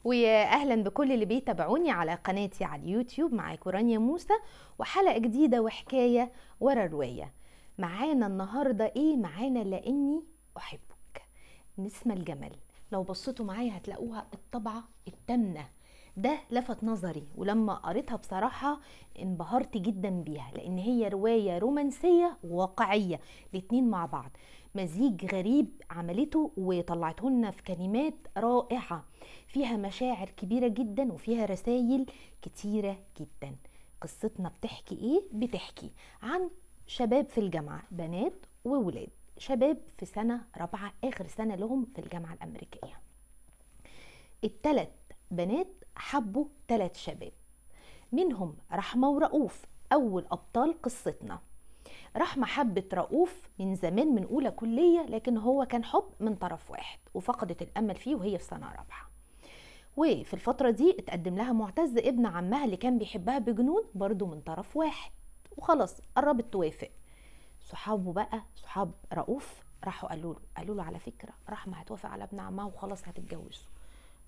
ويا اهلا بكل اللي بيتابعوني على قناتي على اليوتيوب. معاكم رانيا موسى وحلقه جديده وحكايه ورا روايه. معانا النهارده ايه؟ معانا لاني احبك، نسمة الجمل. لو بصيتوا معايا هتلاقوها الطبعه التامنه. ده لفت نظري، ولما قريتها بصراحه انبهرت جدا بيها، لان هي روايه رومانسيه وواقعيه الاتنين مع بعض، مزيج غريب عملته وطلعته لنا في كلمات رائعه، فيها مشاعر كبيرة جدا وفيها رسائل كتيرة جدا. قصتنا بتحكي ايه؟ بتحكي عن شباب في الجامعة، بنات وولاد، شباب في سنة رابعة، آخر سنة لهم في الجامعة الأمريكية. التلات بنات حبوا تلات شباب، منهم رحمة ورؤوف أول أبطال قصتنا. رحمة حبت رؤوف من زمان، من أولى كلية، لكن هو كان حب من طرف واحد وفقدت الأمل فيه وهي في سنة رابعة. وفي الفترة دي اتقدم لها معتز ابن عمها اللي كان بيحبها بجنون، برضو من طرف واحد، وخلاص قربت توافق. صحابه بقى، صحاب رؤوف، راحوا قالوا له على فكرة رحمة هتوافق على ابن عمها وخلاص هتتجوزوا،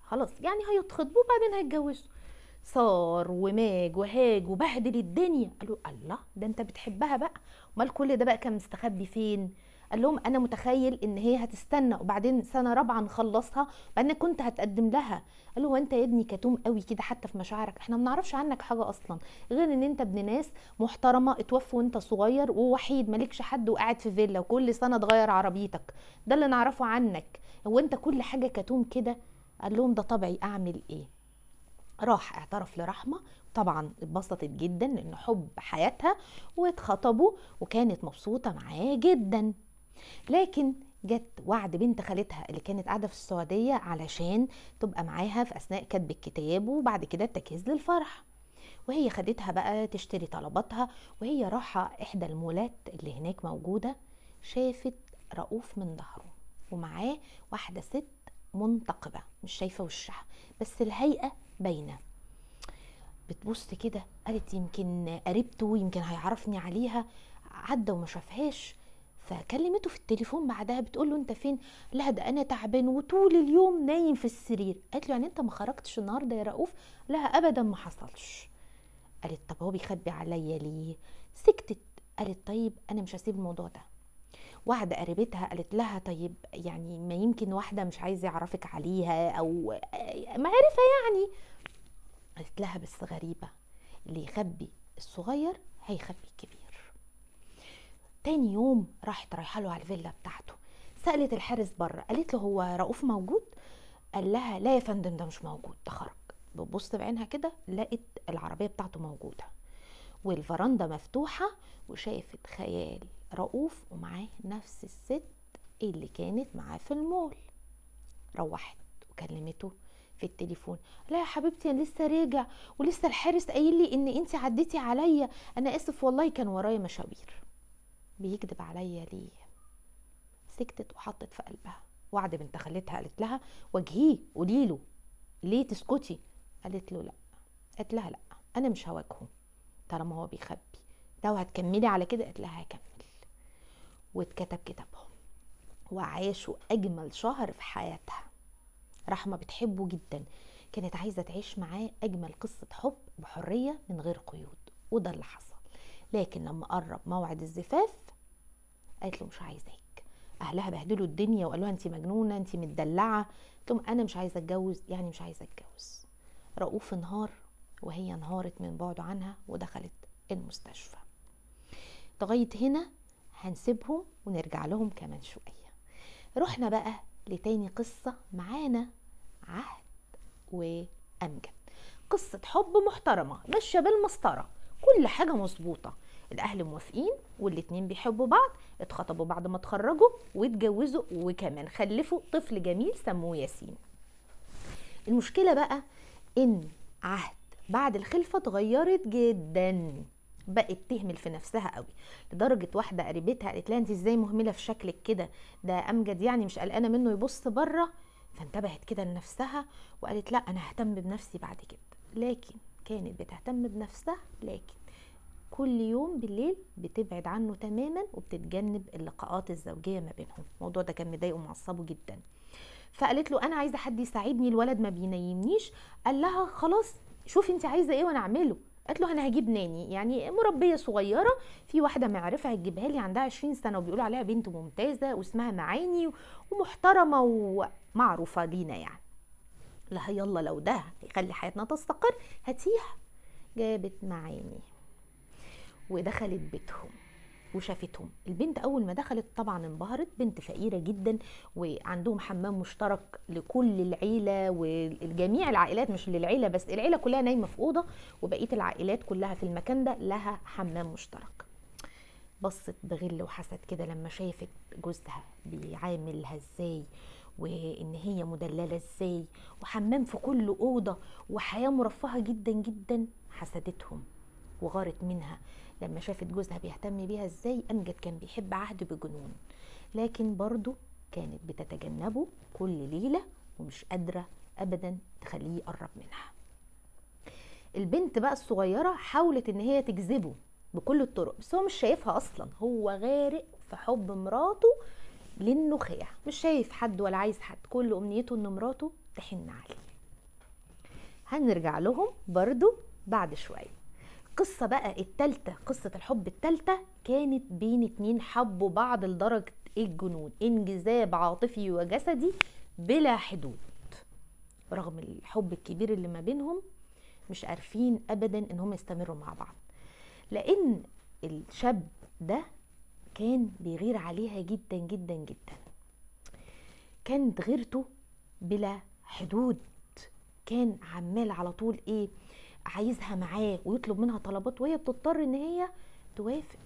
خلاص يعني هيتخطبوا وبعدين هيتجوزوا. صار وماج وهاج وبهدل الدنيا. قالوا الله، ده انت بتحبها بقى؟ امال كل ده بقى كان مستخبي فين؟ قال لهم انا متخيل ان هي هتستنى وبعدين سنه رابعه نخلصها بعدين كنت هتقدم لها. قال له انت يا ابني كتوم قوي كده حتى في مشاعرك، احنا ما بنعرفش عنك حاجه اصلا غير ان انت ابن ناس محترمه، اتوفى وانت صغير ووحيد مالكش حد وقاعد في فيلا وكل سنه تغير عربيتك، ده اللي نعرفه عنك. هو انت كل حاجه كتوم كده؟ قال لهم ده طبعي، اعمل ايه؟ راح اعترف لرحمة، طبعا اتبسطت جدا لانه حب حياتها، واتخطبوا وكانت مبسوطة معاه جدا. لكن جت وعد بنت خالتها اللي كانت قاعدة في السعودية علشان تبقى معاها في أثناء كتب الكتاب وبعد كده التجهيز للفرح، وهي خدتها بقى تشتري طلباتها. وهي راحة إحدى المولات اللي هناك موجودة، شافت رؤوف من ظهره ومعاه واحدة ست منتقبة، مش شايفة وشها بس الهيئة باينة. بتبص كده، قالت يمكن قريبته، يمكن هيعرفني عليها، عدى وما شافهاش. فكلمته في التليفون بعدها بتقول له انت فين؟ لا ده انا تعبان وطول اليوم نايم في السرير. قالت له يعني انت ما خرجتش النهارده يا رؤوف؟ لا ابدا ما حصلش. قالت طب هو بيخبي عليا ليه؟ سكتت. قالت طيب انا مش هسيب الموضوع ده. واحدة قريبتها قالت لها طيب يعني ما يمكن واحدة مش عايزة يعرفك عليها او معرفة يعني. قالت لها بس غريبة، اللي يخبي الصغير هيخبي الكبير. تاني يوم رايحة له على الفيلا بتاعته، سألت الحارس بره، قالت له هو رؤوف موجود؟ قال لها لا يا فندم ده مش موجود، ده خرج. بتبص بعينها كده لقت العربية بتاعته موجودة والفرندا مفتوحة، وشافت خيال رؤوف ومعاه نفس الست اللي كانت معاه في المول. روحت وكلمته في التليفون، لا يا حبيبتي انا لسه راجع ولسه الحارس قايل لي ان انت عديتي عليا، انا اسف والله كان ورايا مشاوير. بيكذب عليا ليه؟ سكتت وحطت في قلبها. وعد بنت خالتها قالت لها واجهيه، قولي له ليه تسكتي؟ قالت له لا. قالت لها لا انا مش هواجهه طالما هو بيخبي، لو هتكملي على كده. قالت لها هكمل. واتكتب كتابهم وعاشوا اجمل شهر في حياتها. رحمة بتحبه جدا، كانت عايزة تعيش معاه أجمل قصة حب بحرية من غير قيود، وده اللي حصل. لكن لما قرب موعد الزفاف قالت له مش عايزاك. أهلها بهدلوا الدنيا وقالوا انت مجنونة انت متدلعة. قلت لهم أنا مش عايزة أتجوز، يعني مش عايزة أتجوز. رؤوف انهار وهي انهارت من بعده عنها ودخلت المستشفى. لغاية هنا هنسيبهم ونرجع لهم كمان شوية. رحنا بقى لتاني قصة معانا، عهد وأمجد. قصة حب محترمة ماشية بالمسطرة، كل حاجة مظبوطة، الأهل موافقين والاتنين بيحبوا بعض، اتخطبوا بعد ما اتخرجوا واتجوزوا وكمان خلفوا طفل جميل سموه ياسين. المشكلة بقى إن عهد بعد الخلفة اتغيرت جدا، بقت تهمل في نفسها قوي، لدرجة واحدة قريبتها قالت لها انت ازاي مهملة في شكلك كده، ده أمجد يعني مش قلقانة منه يبص بره؟ فانتبهت كده لنفسها وقالت لا انا ههتم بنفسي بعد كده. لكن كانت بتهتم بنفسها، لكن كل يوم بالليل بتبعد عنه تماما وبتتجنب اللقاءات الزوجية ما بينهم. الموضوع ده كان مضايقه ومعصبه جدا. فقالت له انا عايزه حد يساعدني، الولد ما بينيمنيش. قال لها خلاص شوفي انت عايزه ايه وانا اعمله. قالت له انا هجيب ناني، يعني مربيه صغيره، في واحده معرفه هتجيبها لي عندها 20 سنه وبيقولوا عليها بنت ممتازه واسمها معاني ومحترمه ومعروفه لينا يعني. لها يلا لو ده يخلي حياتنا تستقر هاتيها. جابت معاني ودخلت بيتهم وشافتهم. البنت اول ما دخلت طبعا انبهرت، بنت فقيره جدا وعندهم حمام مشترك لكل العيله والجميع العائلات، مش للعيله بس، العيله كلها نايمه في اوضه وبقيه العائلات كلها في المكان ده لها حمام مشترك. بصت بغل وحسد كده لما شافت جوزها بيعاملها ازاي وان هي مدلله ازاي وحمام في كل اوضه وحياه مرفهه جدا جدا. حسدتهم وغارت منها لما شافت جوزها بيهتم بيها ازاي. امجد كان بيحب عهد بجنون، لكن برضو كانت بتتجنبه كل ليله ومش قادره ابدا تخليه يقرب منها. البنت بقى الصغيره حاولت ان هي تجذبه بكل الطرق، بس هو مش شايفها اصلا، هو غارق في حب مراته للنخيع، مش شايف حد ولا عايز حد، كل امنيته ان مراته تحن عليه. هنرجع لهم برضو بعد شويه. قصة بقى التالتة، قصة الحب التالتة كانت بين اتنين حبوا بعض لدرجة الجنون، انجذاب عاطفي وجسدي بلا حدود. رغم الحب الكبير اللي ما بينهم مش عارفين ابدا ان هم يستمروا مع بعض، لان الشاب ده كان بيغير عليها جدا جدا جدا. كانت غيرته بلا حدود، كان عمال على طول ايه عايزها معاه ويطلب منها طلبات وهي بتضطر ان هي توافق،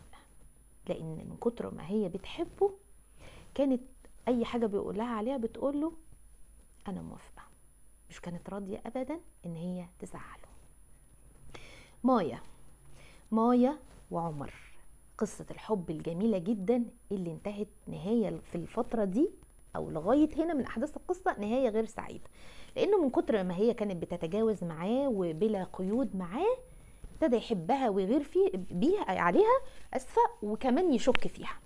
لان من كتر ما هي بتحبه كانت اي حاجه بيقولها عليها بتقوله انا موافقه، مش كانت راضيه ابدا ان هي تزعله. مايا وعمر، قصه الحب الجميله جدا اللي انتهت نهايه في الفتره دي او لغايه هنا من احداث القصه نهايه غير سعيده، لانه من كتر ما هي كانت بتتجاوز معاه وبلا قيود معاه ابتدى يحبها ويغير بيها عليها اسفه، وكمان يشك فيها.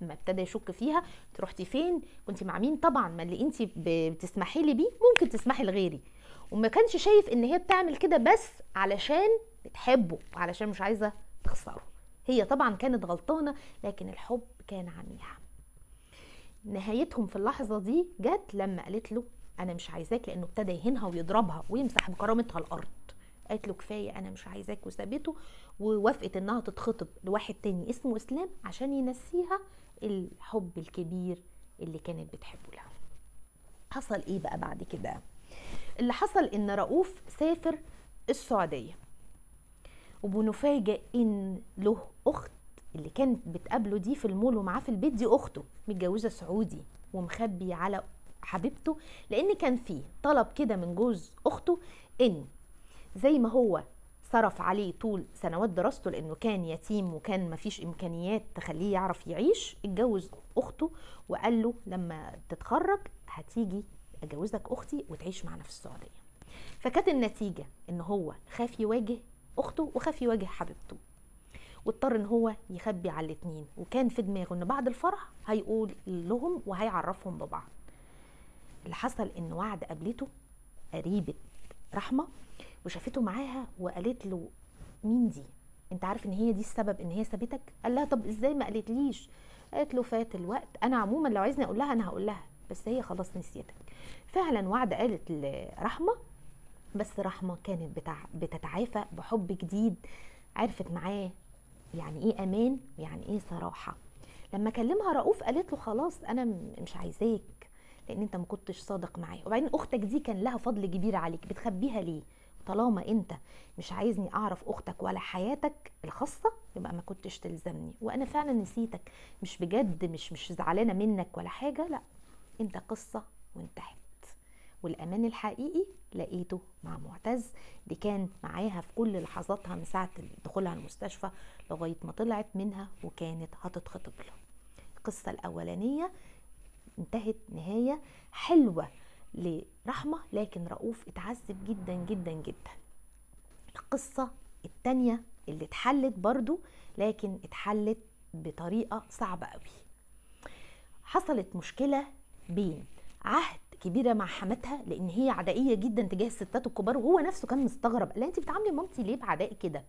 لما ابتدى يشك فيها انت رحتي فين، كنت مع مين، طبعا ما اللي انت بتسمحي لي بيه ممكن تسمحي لغيري. وما كانش شايف ان هي بتعمل كده بس علشان بتحبه وعلشان مش عايزه تخسره. هي طبعا كانت غلطانه لكن الحب كان عميها. نهايتهم في اللحظه دي جت لما قالت له انا مش عايزاك، لانه ابتدى يهينها ويضربها ويمسح بكرامتها الارض. قالت له كفايه انا مش عايزاك وسابته، ووافقت انها تتخطب لواحد تاني اسمه اسلام عشان ينسيها الحب الكبير اللي كانت بتحبه له. حصل ايه بقى بعد كده؟ اللي حصل ان رؤوف سافر السعوديه، وبنفاجئ ان له اخت اللي كانت بتقابله دي في المول ومعاه في البيت، دي اخته متجوزه سعودي ومخبي على حبيبته، لان كان فيه طلب كده من جوز اخته ان زي ما هو صرف عليه طول سنوات دراسته لانه كان يتيم وكان مفيش امكانيات تخليه يعرف يعيش، اتجوز اخته وقال له لما تتخرج هتيجي اجوزك اختي وتعيش معنا في السعوديه. فكانت النتيجه ان هو خاف يواجه اخته وخاف يواجه حبيبته، واضطر ان هو يخبي على الاتنين، وكان في دماغه ان بعد الفرح هيقول لهم وهيعرفهم ببعض. اللي حصل ان وعد قابلته قريبه رحمه وشافته معاها وقالت له مين دي، انت عارف ان هي دي السبب ان هي سابتك؟ قال لها طب ازاي ما قالتليش؟ قالت له فات الوقت، انا عموما لو عايزني اقول لها انا هقول لها، بس هي خلاص نسيتك. فعلا وعد قالت لرحمه، بس رحمه كانت بتتعافى بحب جديد، عرفت معاه يعني ايه امان ويعني ايه صراحه. لما كلمها رؤوف قالت له خلاص انا مش عايزاك لان انت ما كنتش صادق معايا، وبعدين اختك دي كان لها فضل كبير عليك، بتخبيها ليه؟ طالما انت مش عايزني اعرف اختك ولا حياتك الخاصه يبقى ما كنتش تلزمني، وانا فعلا نسيتك، مش بجد مش زعلانه منك ولا حاجه، لا انت قصه وانتهت. والامان الحقيقي لقيته مع معتز اللي كان معاها في كل لحظاتها من ساعه دخولها المستشفى لغايه ما طلعت منها وكانت هتتخطب له. القصه الاولانيه انتهت نهايه حلوه لرحمه، لكن رؤوف اتعذب جدا جدا جدا. القصه التانيه اللي اتحلت برضو لكن اتحلت بطريقه صعبه قوي. حصلت مشكله بين عهد كبيره مع حماتها لان هي عدائيه جدا تجاه الستات الكبار، وهو نفسه كان مستغرب. لا انت بتعاملي مامتي ليه بعداء كده؟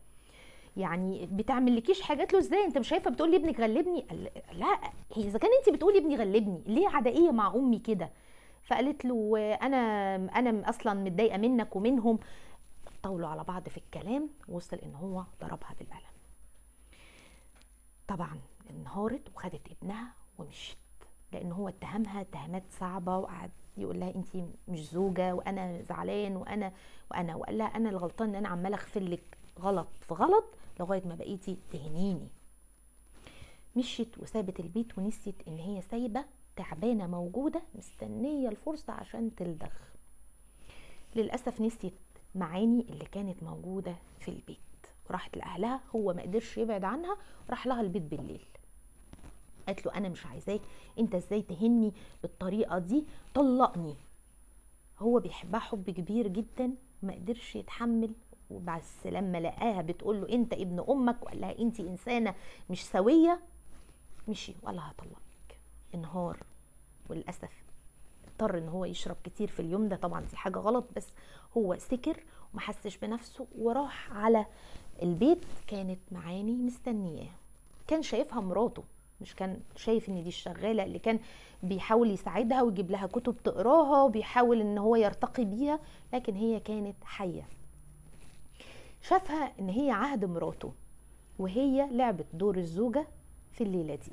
يعني بتعمليش حاجه. قالت له ازاي انت مش شايفه بتقول لي ابنك غلبني؟ قال لا، هي اذا كان انت بتقولي ابني غلبني ليه عدائيه مع امي كده؟ فقالت له انا اصلا متضايقه منك ومنهم. طولوا على بعض في الكلام، وصل ان هو ضربها بالقلم. طبعا انهارت وخدت ابنها ومشيت، لان هو اتهمها اتهامات صعبه، وقعد يقول لها انت مش زوجه وانا زعلان وانا وقال لها انا الغلطان ان انا عماله اغفر لك غلط في غلط لغايه ما بقيتي تهنيني. مشيت وسابت البيت ونسيت ان هي سايبه تعبانه موجوده مستنيه الفرصه عشان تلدغ. للاسف نسيت معاني اللي كانت موجوده في البيت، وراحت لاهلها. هو ما قدرش يبعد عنها، راح لها البيت بالليل. قالت له انا مش عايزاك، انت ازاي تهني بالطريقه دي؟ طلقني. هو بيحبها حب كبير جدا، ما قدرش يتحمل. وبس لما لقاها بتقول له انت ابن امك وقال لها انت انسانه مش سويه، مشي وقال لها هطلقك. انهار، وللاسف اضطر ان هو يشرب كتير في اليوم ده. طبعا دي حاجه غلط، بس هو سكر ومحسش بنفسه وراح على البيت. كانت معاني مستنياه، كان شايفها مراته، مش كان شايف ان دي الشغاله اللي كان بيحاول يساعدها ويجيب لها كتب تقراها وبيحاول ان هو يرتقي بيها، لكن هي كانت حيه. شافها ان هي عهد مراته، وهي لعبت دور الزوجه في الليله دي.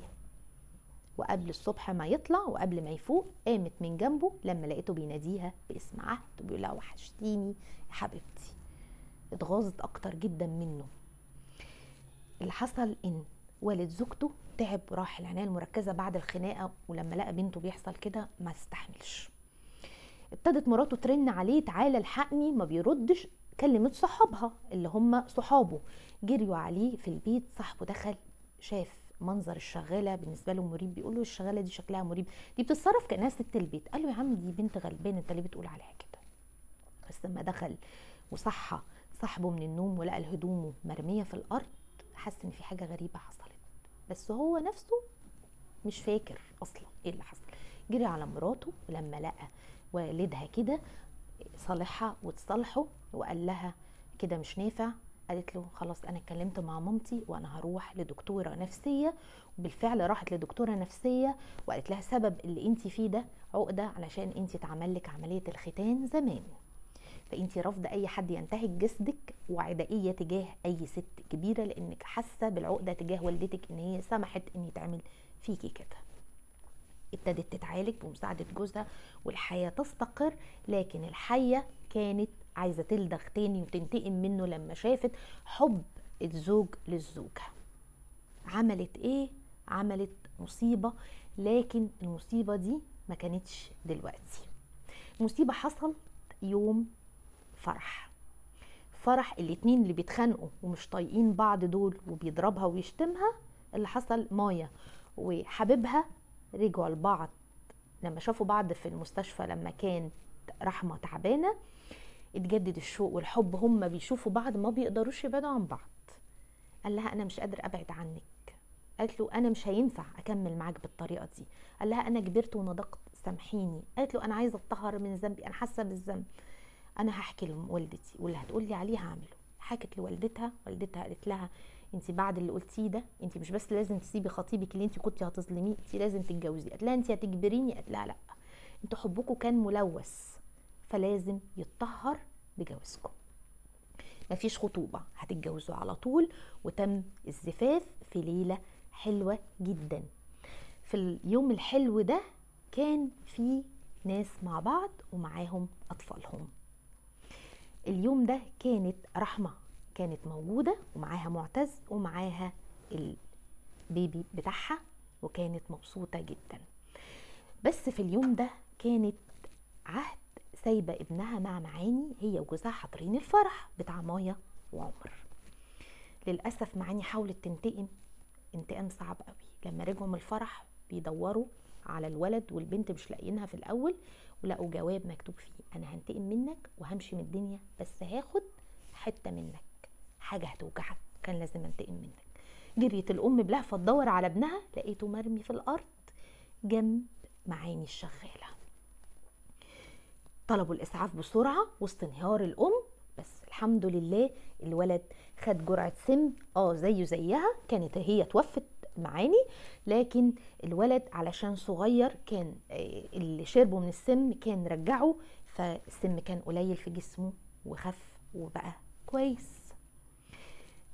وقبل الصبح ما يطلع وقبل ما يفوق قامت من جنبه لما لقيته بيناديها باسم عهد وبيقول لها وحشتيني يا حبيبتي. اتغاظت اكتر جدا منه. اللي حصل ان والد زوجته تعب وراح العنايه المركزه بعد الخناقه، ولما لقى بنته بيحصل كده ما استحملش. ابتدت مراته ترن عليه تعالى الحقني، ما بيردش. كلمت صحابها اللي هم صحابه، جريوا عليه في البيت. صاحبه دخل شاف منظر الشغاله، بالنسبه له مريب، بيقول له الشغاله دي شكلها مريب، دي بتتصرف كانها ست البيت. قال له يا عم دي بنت غلبانه، انت ليه بتقول عليها كده؟ بس لما دخل وصحى صاحبه من النوم ولقى الهدوم مرميه في الارض، حس ان في حاجه غريبه حصلت، بس هو نفسه مش فاكر اصلا ايه اللي حصل. جري على مراته، ولما لقى والدها كده صالحها وتصالحه وقال لها كده مش نافع. قالت له خلاص انا اتكلمت مع مامتي وانا هروح لدكتوره نفسيه. وبالفعل راحت لدكتوره نفسيه وقالت لها سبب اللي انت فيه ده عقده، علشان انت اتعمل لك عمليه الختان زمان، فانت رافضه اي حد ينتهك جسدك وعدائيه تجاه اي ست كبيره، لانك حاسه بالعقده تجاه والدتك ان هي سمحت ان يتعمل فيكي كده. ابتدت تتعالج بمساعده جوزها والحياه تستقر، لكن الحيه كانت عايزه تلدغ تاني وتنتقم منه لما شافت حب الزوج للزوجه. عملت ايه؟ عملت مصيبه، لكن المصيبه دي ما كانتش دلوقتي. المصيبه حصل يوم فرح الاتنين اللي بيتخانقوا ومش طايقين بعض دول وبيضربها ويشتمها. اللي حصل مايا وحبيبها رجعوا لبعض لما شافوا بعض في المستشفى، لما كانت رحمة تعبانة اتجدد الشوق والحب. هم بيشوفوا بعض ما بيقدروش يبعدوا عن بعض. قال لها انا مش قادر ابعد عنك. قالت له انا مش هينفع اكمل معاك بالطريقه دي. قال لها انا كبرت ونضجت سامحيني. قالت له انا عايزه اتطهر من ذنبي، انا حاسه بالذنب. انا هحكي لوالدتي واللي هتقول لي عليه هعمله. حكت لوالدتها، والدتها قالت لها انت بعد اللي قلتيه ده انت مش بس لازم تسيبي خطيبك اللي انت كنتي هتظلميه، انت لازم تتجوزيه. قالت لها انت هتجبريني؟ قالت لها لا، انتوا حبكم كان ملوث فلازم يتطهر بجوازكم. مفيش خطوبه، هتتجوزوا على طول. وتم الزفاف في ليله حلوه جدا. في اليوم الحلو ده كان في ناس مع بعض ومعاهم اطفالهم. اليوم ده كانت رحمة كانت موجودة ومعاها معتز ومعاها البيبي بتاعها، وكانت مبسوطة جدا. بس في اليوم ده كانت عهد سايبة ابنها مع معاني، هي وجوزها حاضرين الفرح بتاع مايا وعمر. للأسف معاني حاولت تنتقم انتقام صعب قوي. لما رجعوا من الفرح بيدوروا على الولد والبنت مش لاقيينها في الأول، ولقوا جواب مكتوب فيه انا هنتقم منك وهمشي من الدنيا، بس هاخد حته منك، حاجه هتوجعك، كان لازم انتقم منك. جريت الام بلهفه تدور على ابنها، لقيته مرمي في الارض جنب معاني الشغاله. طلبوا الاسعاف بسرعه وسط انهيار الام، بس الحمد لله الولد خد جرعه سم زيه زيها، كانت هي توفت معاني، لكن الولد علشان صغير كان اللي شربه من السم كان رجعه، فالسم كان قليل في جسمه وخف وبقى كويس.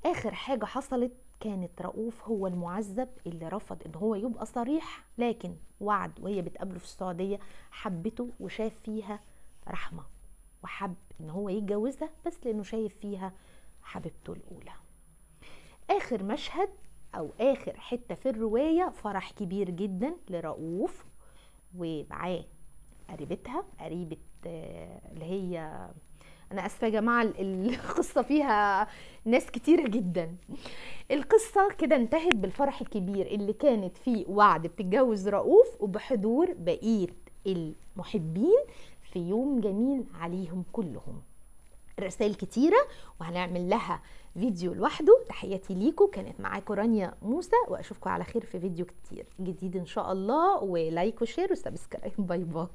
اخر حاجه حصلت كانت رؤوف هو المعذب اللي رفض ان هو يبقى صريح، لكن وعد وهي بتقابله في السعوديه حبته وشاف فيها رحمه، وحب ان هو يتجوزها بس لانه شايف فيها حبيبته الاولى. اخر مشهد او اخر حته في الروايه فرح كبير جدا لرؤوف ومعاه قريبتها، قريبه اللي هي، انا اسفه يا جماعه القصه فيها ناس كتيره جدا. القصه كده انتهت بالفرح الكبير اللي كانت فيه وعد بتتجوز رؤوف وبحضور بقيه المحبين في يوم جميل عليهم كلهم. رسائل كتيره وهنعمل لها فيديو لوحده. تحياتي ليكم، كانت معاكم رانيا موسى، واشوفكم على خير في فيديو كتير جديد ان شاء الله، ولايك وشير وسبسكرايب. باي باي.